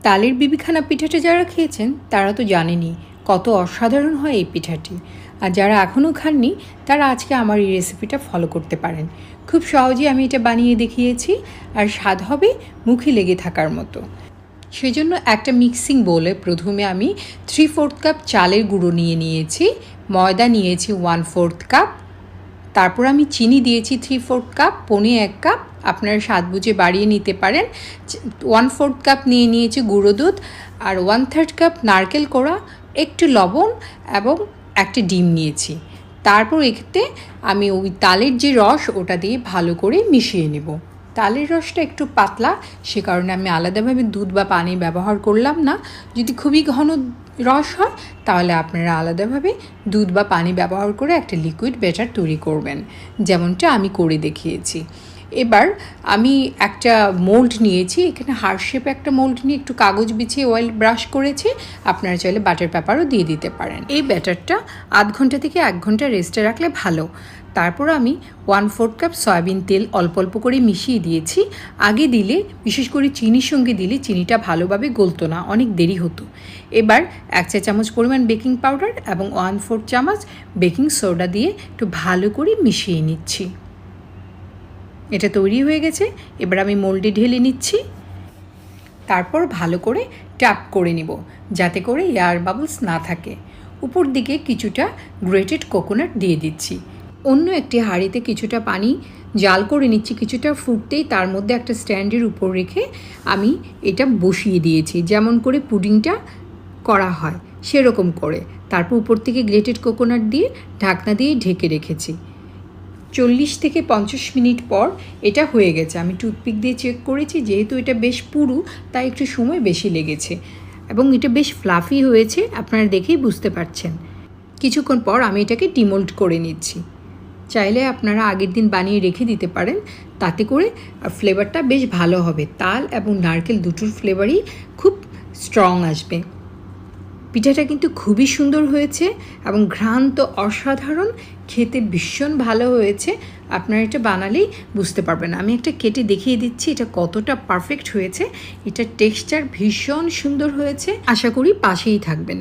তালের বিবিখানা পিঠাটা যারা খেয়েছেন তারা তো জানেনই কত অসাধারণ হয় এই পিঠাটি। আর যারা এখনও খাননি তারা আজকে আমার এই রেসিপিটা ফলো করতে পারেন। খুব সহজেই আমি এটা বানিয়ে দেখিয়েছি, আর স্বাদ হবে মুখে লেগে থাকার মতো। সেজন্য একটা মিক্সিং বোলে প্রথমে আমি 3/4 কাপ চালের গুঁড়ো নিয়েছি, ময়দা নিয়েছি 1/4 কাপ, তারপর আমি চিনি দিয়েছি 3/4 কাপ, পৌনে 1 কাপ, আপনারা স্বাদ বুঝে বাড়িয়ে নিতে পারেন। 1/4 কাপ নিয়েছি গুঁড়ো দুধ, আর 1/3 কাপ নারকেল কোড়া, একটু লবণ এবং একটা ডিম নিয়েছি। তারপর এতে আমি ওই তালের যে রস ওটা দিয়ে ভালো করে মিশিয়ে নেব। তালের রসটা একটু পাতলা, সে কারণে আমি আলাদাভাবে দুধ বা পানি ব্যবহার করলাম না। যদি খুবই ঘন রস হয় তাহলে আপনারা আলাদাভাবে দুধ বা পানি ব্যবহার করে একটা লিকুইড ব্যাটার তৈরি করবেন, যেমনটা আমি করে দেখিয়েছি। এবার আমি একটা মোল্ড নিয়েছি, এখানে হার্ট শেপে একটা মোল্ড নিয়ে একটু কাগজ বিছিয়ে অয়েল ব্রাশ করেছি। আপনারা চাইলে বাটার পেপারও দিয়ে দিতে পারেন। এই ব্যাটারটা আধ ঘন্টা থেকে 1 ঘন্টা রেস্টে রাখলে ভালো। তারপর আমি 1/4 কাপ সয়াবিন তেল অল্প অল্প করে মিশিয়ে দিয়েছি। আগে দিলে, বিশেষ করে চিনির সঙ্গে দিলে চিনিটা ভালোভাবে গলতো না, অনেক দেরি হতো। এবার 1 চা চামচ পরিমাণ বেকিং পাউডার এবং 1/4 চামচ বেকিং সোডা দিয়ে একটু ভালো করে মিশিয়ে নিচ্ছি। এটা তৈরি হয়ে গেছে। এবার আমি মোল্ডে ঢেলে নিচ্ছি, তারপর ভালো করে ট্যাপ করে নিব যাতে করে এয়ার বাবলস না থাকে। উপর দিকে কিছুটা গ্রেটেড কোকোনাট দিয়ে দিচ্ছি। অন্য একটি হাঁড়িতে কিছুটা পানি জাল করে নিচ্ছি। কিছুটা ফুটতেই তার মধ্যে একটা স্ট্যান্ডের উপর রেখে আমি এটা বসিয়ে দিয়েছি, যেমন করে পুডিংটা করা হয় সেরকম করে। তারপর উপর থেকে গ্রেটেড কোকোনাট দিয়ে ঢাকনা দিয়ে ঢেকে রেখেছি। 40 থেকে 50 মিনিট পর এটা হয়ে গেছে। আমি টুথপিক দিয়ে চেক করেছি, যেহেতু এটা বেশ পুরু তাই একটু সময় বেশি লেগেছে এবং এটা বেশ ফ্লাফি হয়েছে, আপনারা দেখেই বুঝতে পারছেন। কিছুক্ষণ পর আমি এটাকে ডিমোল্ড করে নিচ্ছি। চাইলে আপনারা আগের দিন বানিয়ে রেখে দিতে পারেন, তাতে করে ফ্লেভারটা বেশ ভালো হবে। তাল এবং নারকেল দুটোর ফ্লেভারই খুব স্ট্রং আসবে। পিঠাটা কিন্তু খুবই সুন্দর হয়েছে এবং ঘ্রাণ তো অসাধারণ, খেতে ভীষণ ভালো হয়েছে। আপনারা এটা বানালেই বুঝতে পারবেন। আমি একটা কেটে দেখিয়ে দিচ্ছি এটা কতটা পারফেক্ট হয়েছে। এটার টেক্সচার ভীষণ সুন্দর হয়েছে। আশা করি পাশেই থাকবেন।